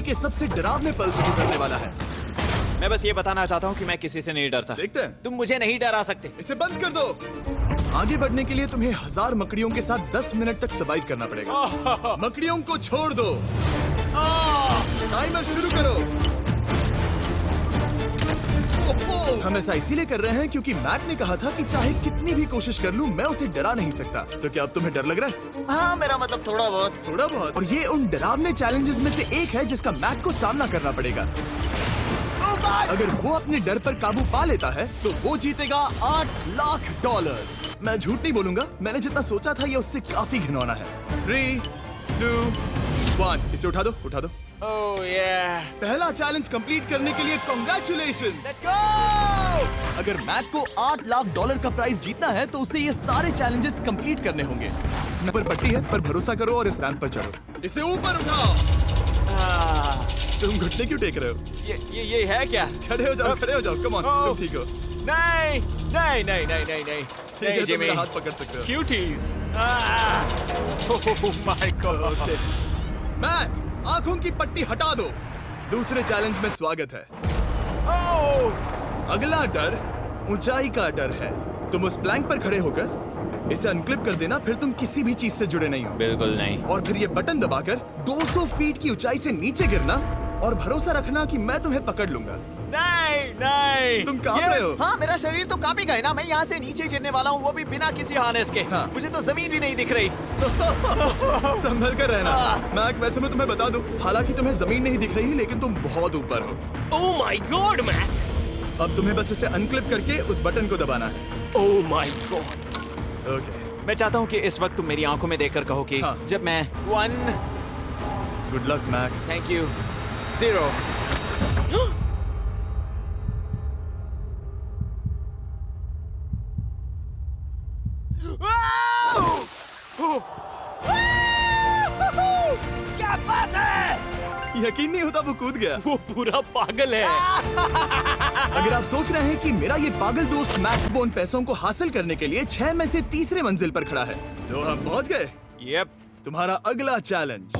के सबसे डरावने पल से गुजरने वाला है। मैं बस ये बताना चाहता हूँ कि मैं किसी से नहीं डरता। देखते हैं। तुम मुझे नहीं डरा सकते। इसे बंद कर दो। आगे बढ़ने के लिए तुम्हें 1000 मकड़ियों के साथ 10 मिनट तक सर्वाइव करना पड़ेगा। मकड़ियों को छोड़ दो। टाइमर शुरू करो। हम ऐसा इसीलिए कर रहे हैं क्योंकि मैक ने कहा था कि चाहे कितनी भी कोशिश कर लूं, मैं उसे डरा नहीं सकता। तो क्या अब तुम्हें डर लग रहा है? हाँ, मेरा मतलब थोड़ा बहुत। और ये उन डरावने चैलेंजेस में से एक है जिसका मैक को सामना करना पड़ेगा। अगर वो अपने डर पर काबू पा लेता है तो वो जीतेगा $8 लाख। मैं झूठ नहीं बोलूंगा, मैंने जितना सोचा था ये उससे काफी घिनौना है। 3, 2, 1, इसे उठा दो। ओह yeah. पहला चैलेंज कंप्लीट करने के लिए कांग्रेचुलेशन। Let's go! अगर मैक को $8 लाख का प्राइज जीतना है तो उसे ये सारे चैलेंजेस कंप्लीट करने होंगे। न पर पट्टी है, पर भरोसा करो और इस रैंप पर चढ़ो। इसे ऊपर उठाओ। तुम घुटने क्यों टेक रहे हो? ये है क्या? खड़े हो जाओ। कम ऑन, तुम ठीक हो? नहीं। ठीक है, तुम मेरा हाथ पकड़ सकते हो। Cuties. Oh my God. Mac, आंखों की पट्टी हटा दो। दूसरे चैलेंज में स्वागत है। अगला डर ऊंचाई का डर है। तुम उस प्लैंक पर खड़े होकर इसे अनक्लिप कर देना, फिर तुम किसी भी चीज से जुड़े नहीं हो। बिल्कुल नहीं। और फिर ये बटन दबाकर 200 फीट की ऊंचाई से नीचे गिरना और भरोसा रखना कि मैं तुम्हें पकड़ लूंगा। नहीं। तुम कांप रहे हो। हाँ, मेरा शरीर तो कांपेगा ही ना। मैं यहाँ से नीचे गिरने वाला हूँ, वो भी बिना किसी हार्नेस के। हाँ। मुझे तो जमीन भी नहीं दिख रही। संभल कर रहना। मैक, वैसे मैं तुम्हें बता दूं, हालांकि तुम्हें जमीन नहीं दिख रही लेकिन तुम बहुत ऊपर हो। Oh my God Mac. अब तुम्हें बस इसे अनक्लिप करके उस बटन को दबाना है। ओह माय गॉड। ओके। मैं चाहता हूँ कि इस वक्त तुम मेरी आंखों में देखकर कहो कि हाँ। जब मैं 1, good luck Mac. Thank you, 0। क्या बात है? यकीन नहीं होता वो कूद गया। वो पूरा पागल है। अगर आप सोच रहे हैं कि मेरा ये पागल दोस्त मैक्स बोन पैसों को हासिल करने के लिए 6 में से तीसरे मंजिल पर खड़ा है, तो हम पहुंच गए। यप। तुम्हारा अगला चैलेंज।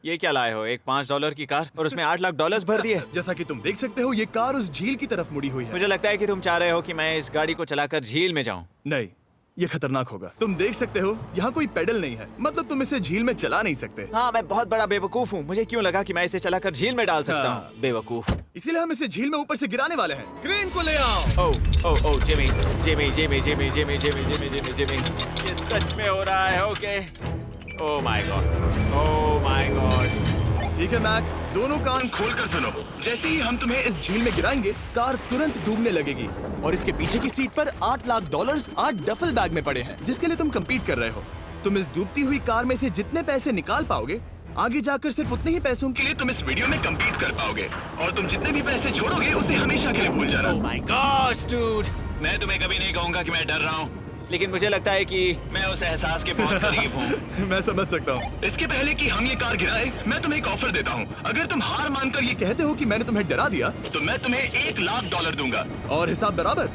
ये क्या लाए हो? एक $5 की कार और उसमें $8 लाख भर दिए। जैसा कि तुम देख सकते हो, ये कार उस झील की तरफ मुड़ी हुई है। मुझे लगता है कि तुम चाह रहे हो कि मैं इस गाड़ी को चलाकर झील में जाऊं। नहीं, ये खतरनाक होगा। तुम देख सकते हो यहाँ कोई पेडल नहीं है, मतलब तुम इसे झील में चला नहीं सकते। हाँ, मैं बहुत बड़ा बेवकूफ हूँ। मुझे क्यों लगा कि मैं इसे चलाकर झील में डाल सकता हाँ। हूँ? बेवकूफ। इसीलिए हम इसे झील में ऊपर से गिराने वाले हैं। क्रेन को ले आओ। ओह जिमी। ये सच में हो रहा है। ओके। Oh my God. ठीक है मैक, दोनों कान खोलकर सुनो। जैसे ही हम तुम्हें इस झील में गिराएंगे, कार तुरंत डूबने लगेगी और इसके पीछे की सीट पर $8 लाख 8 डफल बैग में पड़े हैं, जिसके लिए तुम compete कर रहे हो। तुम इस डूबती हुई कार में से जितने पैसे निकाल पाओगे, आगे जाकर सिर्फ उतने ही पैसों के लिए तुम इस वीडियो में compete कर पाओगे। और तुम जितने भी पैसे छोड़ोगे, उसे हमेशा के लिए भूल जाना। ओह माय गॉड डूड। मैं तुम्हें कभी नहीं कहूंगा कि मैं डर रहा हूँ। लेकिन मुझे लगता है कि मैं उस एहसास के बहुत करीब हूँ। मैं समझ सकता हूँ। इसके पहले कि हम ये कार गिराए, मैं तुम्हें एक ऑफर देता हूँ। अगर तुम हार मानकर ये कहते हो कि मैंने तुम्हें डरा दिया, तो मैं तुम्हें $1 लाख दूंगा। और हिसाब बराबर।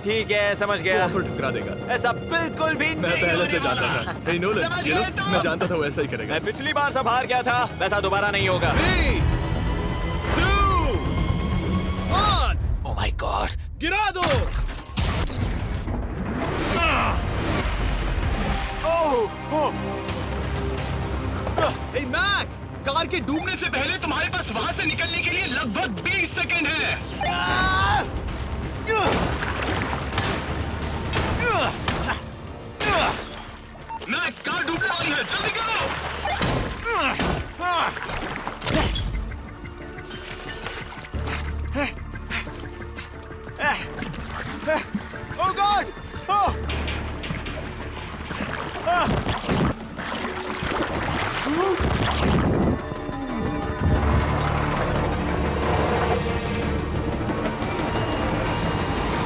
ठीक है, समझ वो गया। ऑफर ठुकरा देगा। ऐसा बिल्कुल भी मैं नहीं पहले होने से जानता वाला। था। हे नोलन, समझ ये लो, गए तुम? मैं जानता था वो ऐसा ही करेगा। मैं पिछली बार सब हार गया था, वैसा दोबारा नहीं होगा। 3, 2, 1, ओह माय गॉड। गिरा दो। हे मैक, कार के डूबने से पहले तुम्हारे पास वहाँ से निकलने के लिए लगभग 20 सेकंड है। मैं कार डूबने वाली है, जल्दी करो। ओह गॉड।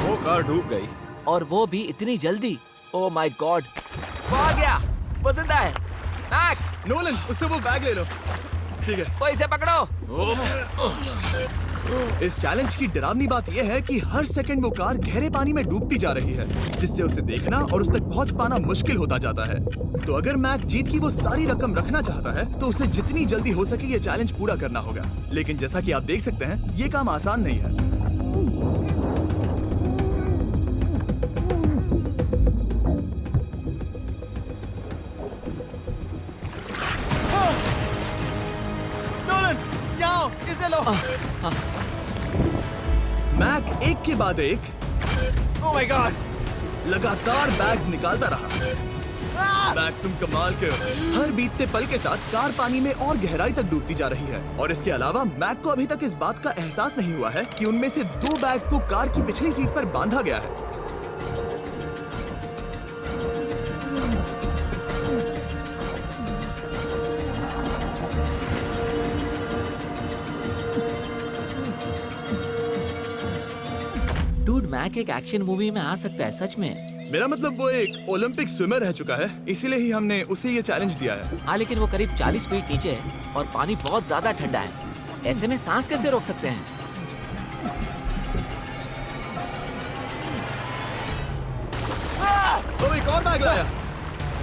वो कार डूब गई। और वो भी इतनी जल्दी। ओह माय गॉड। वो आ गया। वो जिंदा है। मैक, नोलन, उससे वो बैग ले लो। ठीक है। वो इसे पकड़ो। इस चैलेंज की डरावनी बात यह है कि हर सेकंड वो कार गहरे पानी में डूबती जा रही है, जिससे उसे देखना और उस तक पहुंच पाना मुश्किल होता जाता है। तो अगर मैक जीत की वो सारी रकम रखना चाहता है तो उसे जितनी जल्दी हो सके ये चैलेंज पूरा करना होगा। लेकिन जैसा कि आप देख सकते हैं, ये काम आसान नहीं है। नोलन, जाओ, इसे लो। मैक एक के बाद एक ओह माय गॉड। लगातार बैग्स निकालता रहा। मैक, तुम कमाल के हो। हर बीतते पल के साथ कार पानी में और गहराई तक डूबती जा रही है और इसके अलावा मैक को अभी तक इस बात का एहसास नहीं हुआ है कि उनमें से 2 बैग्स को कार की पिछली सीट पर बांधा गया है। डूड, मैक एक एक्शन मूवी में आ सकता है सच में। मेरा मतलब वो एक ओलंपिक स्विमर रह चुका है, इसीलिए ही हमने उसे ये चैलेंज दिया है। हाँ, लेकिन वो करीब 40 फीट नीचे है और पानी बहुत ज्यादा ठंडा है। ऐसे में सांस कैसे रोक सकते हैं? तो एक और बैग लाया।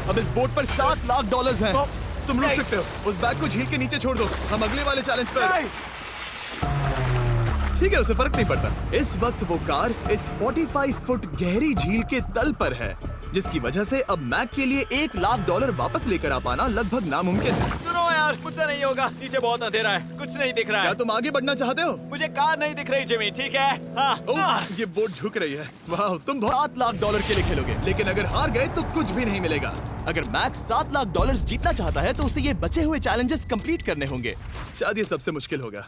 अब इस बोट पर $7 लाख हैं। तुम रुक सकते हो। उस बैग को झील के नीचे छोड़ दो। हम अगले वाले चैलेंज पर। ठीक है, उसे फर्क नहीं पड़ता। इस वक्त वो कार इस 45 फुट गहरी झील के तल पर है, जिसकी वजह से अब मैक के लिए $1 लाख वापस लेकर आ पाना लगभग नामुमकिन है। सुनो यार, मुझसे नहीं होगा। नीचे बहुत अंधेरा है, कुछ नहीं दिख रहा क्या है। तुम आगे बढ़ना चाहते हो? मुझे कार नहीं दिख रही जिमी, ठीक है? हाँ। ओह, ये बोट झुक रही है। वाह, तुम $7 लाख के लिए खेलोगे, लेकिन अगर हार गए तो कुछ भी नहीं मिलेगा। अगर मैक्स $7 लाख जीतना चाहता है तो उसे ये बचे हुए चैलेंजेस कंप्लीट करने होंगे। शायद ये सबसे मुश्किल होगा।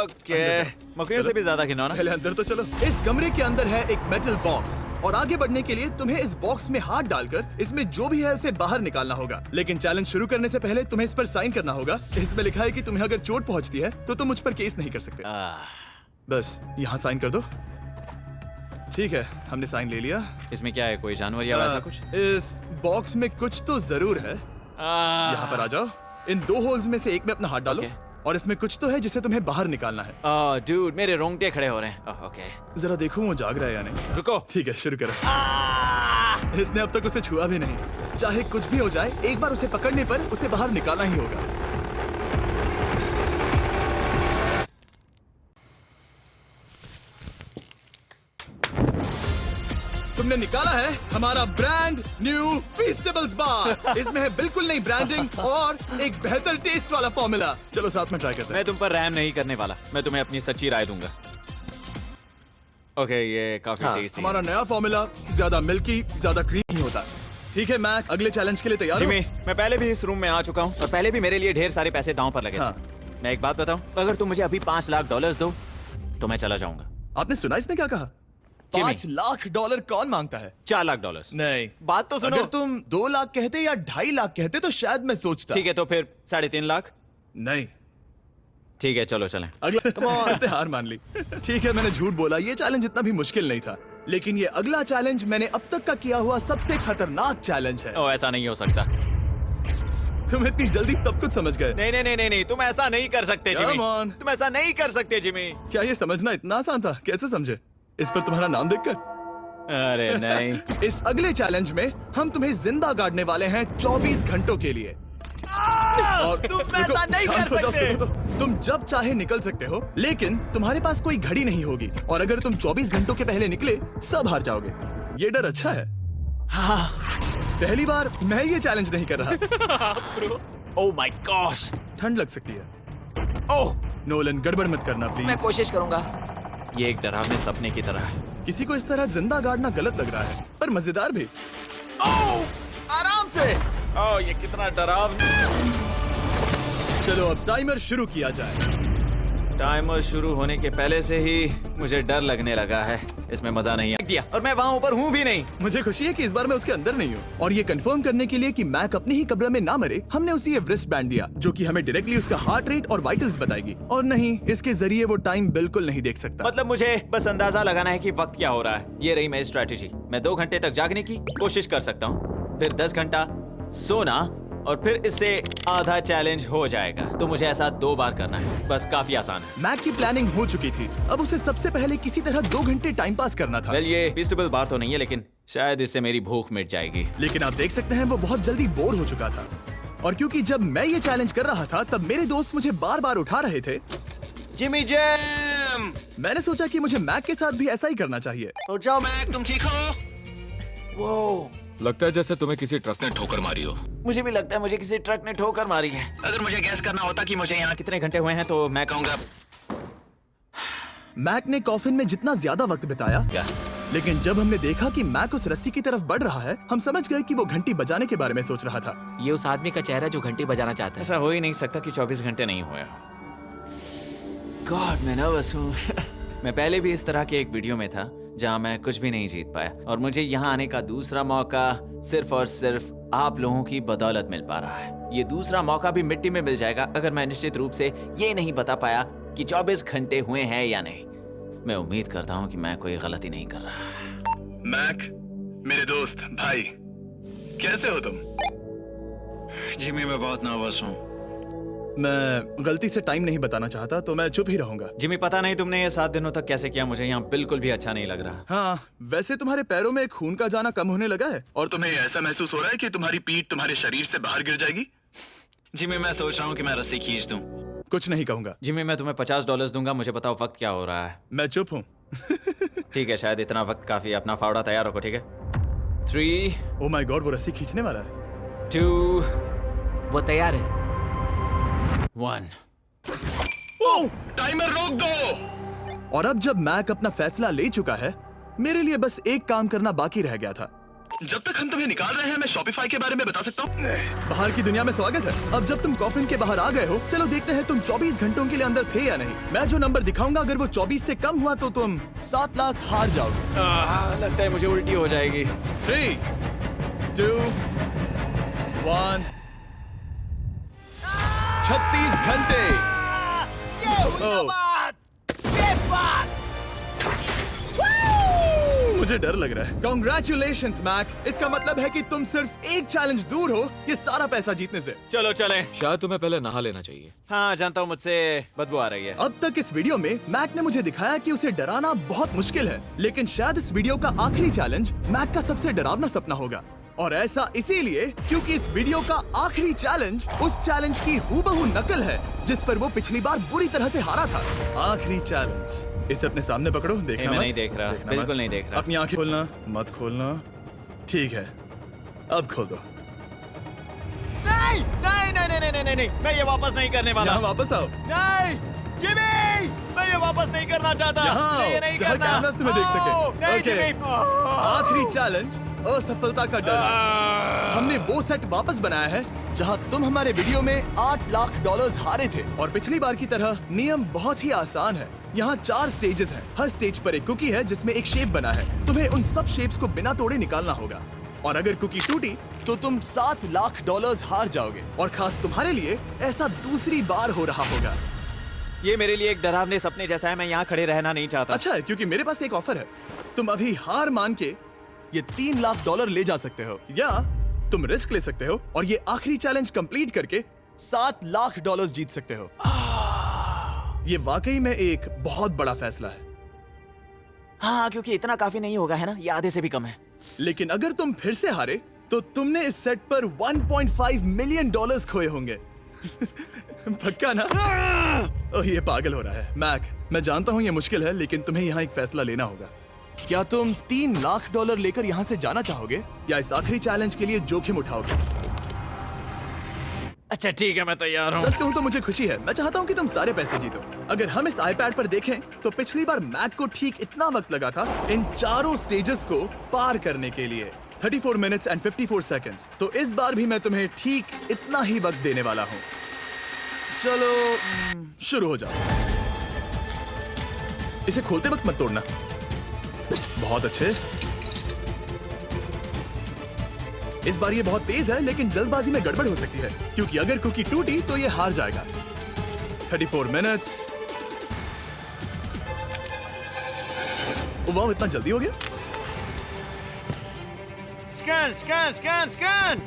ओके, मकड़ियों से भी ज्यादा खिलौना। पहले अंदर तो चलो। इस कमरे के अंदर है एक मेटल बॉक्स और आगे बढ़ने के लिए तुम्हें इस बॉक्स में हाथ डालकर इसमें जो भी है उसे बाहर निकालना होगा। लेकिन चैलेंज शुरू करने से पहले तुम्हें इस पर साइन करना होगा। इसमें लिखा है कि तुम्हें अगर चोट पहुंचती है तो तुम मुझ पर केस नहीं कर सकते। बस यहाँ साइन कर दो। ठीक है, हमने साइन ले लिया। इसमें क्या है, कोई जानवर या वैसा कुछ? इस बॉक्स में कुछ तो जरूर है। यहाँ पर आ जाओ। इन 2 होल्स में से एक में अपना हाथ डालो और इसमें कुछ तो है जिसे तुम्हें बाहर निकालना है। डूड, मेरे रोंगटे खड़े हो रहे हैं। ओके, जरा देखो वो जाग रहा है या नहीं। रुको। ठीक है, शुरू करो। इसने अब तक उसे छुआ भी नहीं। चाहे कुछ भी हो जाए, एक बार उसे पकड़ने पर उसे बाहर निकालना ही होगा। तुमने निकाला है हमारा ब्रांड न्यू फीस्टेबल्स बार। इसमें है बिल्कुल नई ब्रांडिंग और एक बेहतर टेस्ट वाला फॉर्मूला। चलो साथ में ट्राई करते हैं। मैं तुम पर रहम नहीं करने वाला। मैं तुम्हें अपनी सच्ची राय दूंगा। ओके, ये काफी टेस्टी है। हमारा नया फॉर्मूला ज्यादा मिल्की, ज्यादा क्रीमी होता है। ठीक है मैक, अगले चैलेंज के लिए तैयार हो? जिमी, मैं पहले भी इस रूम में आ चुका हूँ और पहले भी मेरे लिए ढेर सारे पैसे दांव पर लगे थे। हाँ। मैं एक बात बताऊं, अगर तुम मुझे अभी $5 लाख दो तो मैं चला जाऊंगा। आपने सुना इसने क्या कहा? जिमी। $5 लाख कौन मांगता है? $4 लाख। नहीं, बात तो सुनो। अगर तुम 2 लाख कहते या 2.5 लाख कहते तो शायद मैं सोचता। ठीक है, तो फिर 3.5 लाख। नहीं, ठीक है, चलो चलें। अगला इसने हार मान ली। ठीक है, मैंने झूठ बोला। ये चैलेंज इतना भी मुश्किल नहीं था, लेकिन ये अगला चैलेंज मैंने अब तक का किया हुआ सबसे खतरनाक चैलेंज है। ओ, ऐसा नहीं हो सकता। तुम इतनी जल्दी सब कुछ समझ गए। नहीं नहीं नहीं नहीं, तुम ऐसा नहीं कर सकते जिमी। Come on. तुम ऐसा नहीं कर सकते जिमी। क्या ये समझना इतना आसान था? कैसे समझे? इस पर तुम्हारा नाम देखकर? अरे नहीं। इस अगले चैलेंज में हम तुम्हें जिंदा गाड़ने वाले हैं 24 घंटों के लिए। और तुम रुको, ऐसा नहीं शांत कर हो जाओ, सकते। सुनो तो। तुम जब चाहे निकल सकते हो, लेकिन तुम्हारे पास कोई घड़ी नहीं होगी और अगर तुम 24 घंटों के पहले निकले सब हार जाओगे। ये डर अच्छा है। हाँ। पहली बार मैं ये चैलेंज नहीं कर रहा। Oh my gosh. ठंड लग सकती है। ओह, नोलन, गड़बड़ मत करना मैं प्लीज। कोशिश करूंगा। ये एक डरावने सपने की तरह है। किसी को इस तरह जिंदा गाड़ना गलत लग रहा है, पर मजेदार भी। आराम से। ओह, ये कितना डरावना। चलो अब टाइमर शुरू किया जाए। टाइमर शुरू होने के पहले से ही मुझे डर लगने लगा है। इसमें मजा नहीं आ दिया और मैं वहाँ ऊपर हूँ भी नहीं। मुझे खुशी है कि इस बार मैं उसके अंदर नहीं हूँ। और ये कंफर्म करने के लिए कि मैक अपनी ही कब्र में ना मरे, हमने उसे ये रिस्ट बैंड दिया जो कि हमें डायरेक्टली उसका हार्ट रेट और वाइटल्स बताएगी। और नहीं, इसके जरिए वो टाइम बिल्कुल नहीं देख सकता। मतलब मुझे बस अंदाजा लगाना है कि वक्त क्या हो रहा है। ये रही मेरी स्ट्रेटेजी। मैं 2 घंटे तक जागने की कोशिश कर सकता हूँ, फिर 10 घंटा सोना और फिर इससे आधा चैलेंज हो जाएगा। तो मुझे ऐसा 2 बार करना है, बस काफी आसान है। मैक की प्लानिंग हो चुकी थी, अब उसे सबसे पहले किसी तरह 2 घंटे टाइम पास करना था। वेल, ये फीस्टेबल बार तो नहीं है, लेकिन शायद इससे मेरी भूख मिट जाएगी। लेकिन आप देख सकते हैं वो बहुत जल्दी बोर हो चुका था। और क्योंकि जब मैं ये चैलेंज कर रहा था तब मेरे दोस्त मुझे बार बार उठा रहे थे, जिमी जैम, मैंने सोचा कि मुझे मैक के साथ भी ऐसा ही करना चाहिए। उठ जाओ। मैक, तुम ठीक हो? वो लगता है जैसे तुम्हें किसी ट्रक ने ठोकर मारी हो। मुझे भी लगता है मुझे किसी ट्रक ने ठोकर मारी है। अगर मुझे गैस करना होता कि मुझे यहाँ कितने घंटे हुए हैं तो मैं कहूँगा मैक ने कॉफिन में जितना ज्यादा वक्त बिताया, क्या? लेकिन जब हमने देखा कि मैक उस रस्सी की तरफ बढ़ रहा है, हम समझ गए कि वो घंटी बजाने के बारे में सोच रहा था। ये उस आदमी का चेहरा जो घंटी बजाना चाहता है। ऐसा हो ही नहीं सकता कि 24 घंटे नहीं हुए। गॉड, मैं नर्वस हूँ। मैं पहले भी इस तरह के एक वीडियो में था जहाँ मैं कुछ भी नहीं जीत पाया, और मुझे यहाँ आने का दूसरा मौका सिर्फ और सिर्फ आप लोगों की बदौलत मिल पा रहा है। ये दूसरा मौका भी मिट्टी में मिल जाएगा अगर मैं निश्चित रूप से ये नहीं बता पाया कि 24 घंटे हुए हैं या नहीं। मैं उम्मीद करता हूँ कि मैं कोई गलती नहीं कर रहा। मैक, मेरे दोस्त भाई, कैसे हो तुम? जिमी, मैं बहुत नर्वस हूँ। मैं गलती से टाइम नहीं बताना चाहता तो मैं चुप ही रहूंगा। जिमी, पता नहीं तुमने ये 7 दिनों तक कैसे किया, मुझे यहाँ बिल्कुल भी अच्छा नहीं लग रहा। हाँ, वैसे तुम्हारे पैरों में खून का जाना कम होने लगा है। और तुम्हें ऐसा महसूस हो रहा है कि तुम्हारी पीठ तुम्हारे शरीर से बाहर गिर जाएगी? जिमी, मैं सोच रहा हूँ कि मैं रस्सी खींच दूं। कुछ नहीं कहूंगा। जिमी, मैं तुम्हें $50 दूंगा, मुझे बताओ वक्त क्या हो रहा है। मैं चुप हूँ। ठीक है, शायद इतना वक्त काफी है। अपना फावड़ा तैयार रखो, ठीक है? 3, ओ माय गॉड, वो रस्सी खींचने वाला है। 2, वो तैयार है। 1। टाइमर रोक दो। और अब जब मैक अपना फैसला ले चुका है, मेरे लिए बस एक काम करना बाकी रह गया था। जब तक हम तुम्हें निकाल रहे हैं, मैं शॉपिफाई के बारे में बता सकता हूँ। बाहर की दुनिया में स्वागत है। अब जब तुम कॉफिन के बाहर आ गए हो, चलो देखते हैं तुम 24 घंटों के लिए अंदर थे या नहीं। मैं जो नंबर दिखाऊंगा, अगर वो 24 से कम हुआ तो तुम 7 लाख हार जाओगे। लगता है मुझे उल्टी हो जाएगी। 3, 2, 1। 36 घंटे। ये हुई ना ओह। बात। ये बात। मुझे डर लग रहा है। Congratulations, Mac. इसका मतलब है कि तुम सिर्फ एक चैलेंज दूर हो ये सारा पैसा जीतने से। चलो चलें। शायद तुम्हें पहले नहा लेना चाहिए। हाँ, जानता हूँ, मुझसे बदबू आ रही है। अब तक इस वीडियो में मैक ने मुझे दिखाया कि उसे डराना बहुत मुश्किल है, लेकिन शायद इस वीडियो का आखिरी चैलेंज मैक का सबसे डरावना सपना होगा। और ऐसा इसीलिए क्योंकि इस वीडियो का आखिरी चैलेंज उस चैलेंज की हूबहू नकल है जिस पर वो पिछली बार बुरी तरह से हारा था। आखिरी चैलेंज। इसे अपने सामने पकड़ो, देखना मैं मत। नहीं देख रहा, देखना बिल्कुल मत। नहीं देख रहा। अपनी आंखें खोलना मत खोलना। ठीक है, अब खोल दो। नहीं नहीं नहीं नहीं नहीं नहीं, मैं ये वापस नहीं करने वाला। यहाँ वापस आओ। नहीं जिमी, मैं ये वापस नहीं करना चाहता। यहाँ मैं ये आओ, नहीं जहाँ करना। कैमरास तुम्हें देख सके। नहीं ओके। जिमी। आखिरी चैलेंज असफलता का डर। हमने वो सेट वापस बनाया है जहां तुम हमारे वीडियो में $8 लाख हारे थे, और पिछली बार की तरह नियम बहुत ही आसान है। यहाँ 4 स्टेजेस हैं। हर स्टेज पर एक कुकी है जिसमें एक शेप बना है। तुम्हें उन सब शेप्स को बिना तोड़े निकालना होगा, और अगर कुकी टूटी तो तुम $7 लाख हार जाओगे। और खास तुम्हारे लिए ऐसा दूसरी बार हो रहा होगा। ये मेरे लिए एक डरावने सपने जैसा है। मैं यहाँ खड़े रहना नहीं चाहता। अच्छा है, क्योंकि मेरे पास एक ऑफर है। तुम अभी हार मान के ये $3 लाख ले जा सकते हो, या तुम रिस्क ले सकते हो और ये आखिरी चैलेंज कंप्लीट करके $7 लाख जीत सकते हो। ये वाकई में एक बहुत बड़ा फैसला है। हाँ, क्योंकि इतना काफी नहीं होगा, है ना? ये आधे से भी कम है। लेकिन अगर तुम फिर से हारे तो तुमने इस सेट पर $1.5 मिलियन खोए होंगे। पक्का ना? ओह, ये पागल हो रहा है। मैक, मैं जानता हूँ ये मुश्किल है, लेकिन तुम्हें यहाँ एक फैसला लेना होगा। क्या तुम $3 लाख लेकर यहाँ से जाना चाहोगे, या इस आखिरी चैलेंज के लिए जोखिम उठाओगे? अच्छा ठीक है, मैं तैयार हूँ। सच कहूँ तो मुझे खुशी है। मैं चाहता हूँ कि तुम सारे पैसे जीतो। अगर हम इस iPad पर देखें तो पिछली बार मैक को ठीक इतना वक्त लगा था इन चारों स्टेजेस को पार करने के लिए, 34 मिनट्स एंड 54 सेकंड्स। तो इस बार भी मैं तुम्हें ठीक इतना ही वक्त देने वाला हूँ। चलो शुरू हो जाओ। इसे खोलते वक्त मत तोड़ना। बहुत अच्छे। इस बार ये बहुत तेज है, लेकिन जल्दबाजी में गड़बड़ हो सकती है, क्योंकि अगर कुकी टूटी तो ये हार जाएगा। 34 मिनट्स। वाह, इतना जल्दी हो गया। Scan scan scan scan.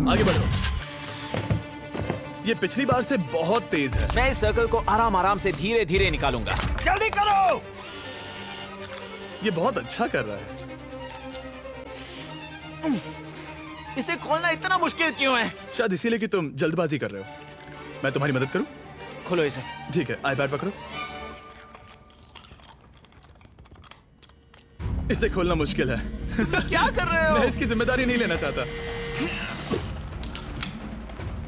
आगे बढ़ो। ये पिछली बार से बहुत तेज है। मैं इस सर्कल को आराम आराम से धीरे धीरे निकालूंगा। जल्दी करो। ये बहुत अच्छा कर रहा है। इसे खोलना इतना मुश्किल क्यों है? शायद इसीलिए कि तुम जल्दबाजी कर रहे हो। मैं तुम्हारी मदद करूं? खोलो इसे। ठीक है, आईपैड पकड़ो। इसे खोलना मुश्किल है। क्या कर रहे हो? मैं इसकी जिम्मेदारी नहीं लेना चाहता।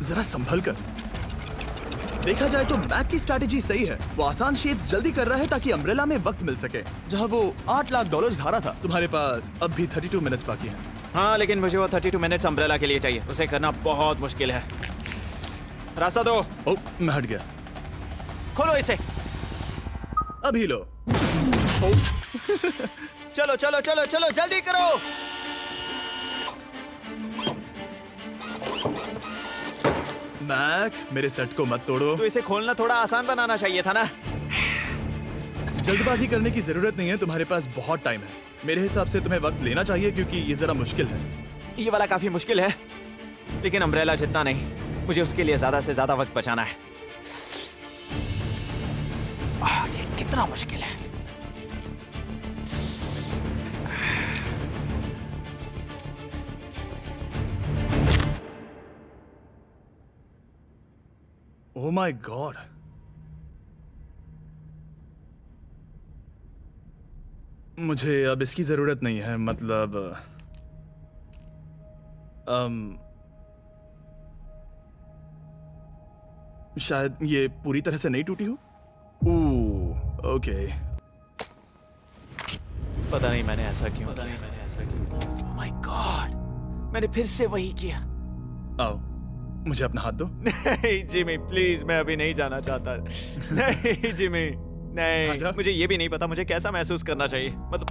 जरा संभल कर। देखा जाए तो मैक की स्ट्रैटेजी सही है। वो आसान शेप्स जल्दी कर रहा है ताकि अम्ब्रेला में वक्त मिल सके। जहां वो $8 लाख हारा था, तुम्हारे पास अब भी 32 मिनट्स बाकी हैं। हाँ, लेकिन मुझे वो 32 मिनट्स अम्ब्रेला के लिए चाहिए। उसे करना बहुत मुश्किल है। रास्ता दो। ओ, मैं हट गया। खोलो इसे। अभी लो। ओ, चलो चलो चलो चलो जल्दी करो। मैक, मेरे सेट को मत तोड़ो। तो इसे खोलना थोड़ा आसान बनाना चाहिए था ना। जल्दबाजी करने की जरूरत नहीं है, तुम्हारे पास बहुत टाइम है। मेरे हिसाब से तुम्हें वक्त लेना चाहिए क्योंकि ये जरा मुश्किल है। ये वाला काफी मुश्किल है, लेकिन अम्ब्रेला जितना नहीं। मुझे उसके लिए ज्यादा से ज्यादा वक्त बचाना है। ये कितना मुश्किल है। ओह माय गॉड। मुझे अब इसकी जरूरत नहीं है। मतलब शायद ये पूरी तरह से नहीं टूटी हो। ओके। पता नहीं मैंने ऐसा क्यों किया। ओह माय गॉड, मैंने फिर से वही किया। आओ, मुझे अपना हाथ दो। नहीं जिमी, प्लीज, मैं अभी नहीं जाना चाहता। नहीं जिमी, नहीं। आजा। मुझे ये भी नहीं पता मुझे कैसा महसूस करना चाहिए। मतलब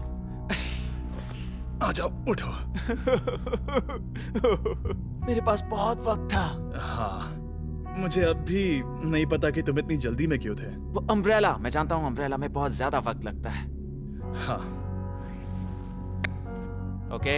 आ जाओ, उठो। मेरे पास बहुत वक्त था। हाँ, मुझे अब भी नहीं पता कि तुम इतनी जल्दी में क्यों थे। वो अम्ब्रेला, मैं जानता हूँ अम्ब्रेला में बहुत ज्यादा वक्त लगता है। हाँ। ओके